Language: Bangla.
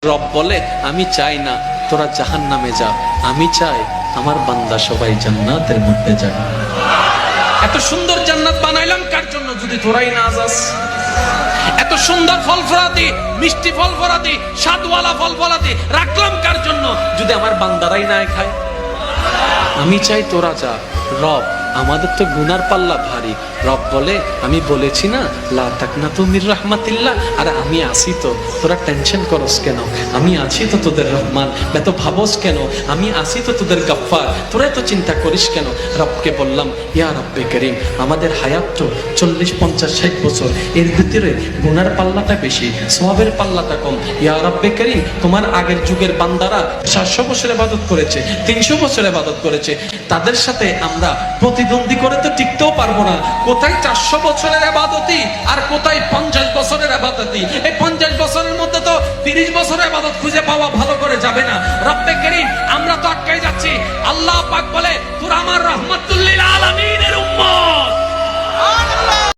রব বলে আমি চাই না তোরা জাহান্নামে যা, আমি চাই আমার বান্দা সবাই জান্নাতের মধ্যে যায়। এত সুন্দর জান্নাত বানাইলাম কার জন্য যদি তোরাই না যাস? এত সুন্দর ফল ফলাদি, মিষ্টি ফল ফলাদি, স্বাদওয়ালা ফল ফলাদি রাখলাম কার জন্য যদি আমার বান্দারাই না খায়? আমি চাই তোরা যা। রব আমাদের তো গুনার পাল্লা ভারী। রব বলে আমি বলেছি না লা তাকনাতু মির রাহমাতিল্লাহ, আর আমি আছি তো, তোরা টেনশন করস কেন? আমি আছি তো তোদের রহমান, এত ভাবস কেন? আমি আছি তো তোদের গফফার, তোরা এত চিন্তা করিস কেন? রবকে বললাম ইয়া রব্বে করিম, আমাদের হায়াত তো 40, 50, 60 বছর, এর ভিতরে গুনার পাল্লাটা বেশি, সওয়াবের পাল্লাটা কম। ইয়া রব্বে করিম, তোমার আগের যুগের বান্দারা 700 বছর ইবাদত করেছে, 300 বছর ইবাদত করেছে, তাদের সাথে আমরা প্রতিদ্বন্দ্বী করে তো টিকতেও পারবো না। কোথায় 400 বছরের ইবাদতি আর কোথায় 50 বছরের ইবাদতি? এই 50 বছরের মধ্যে তো 30 বছরের ইবাদত খুঁজে পাওয়া ভালো করে যাবে না। রব্বে করিম, আমরা তো আটকে যাচ্ছি। আল্লাহ পাক বলে তোরা আমার রহমাতুল লিল আলামিন।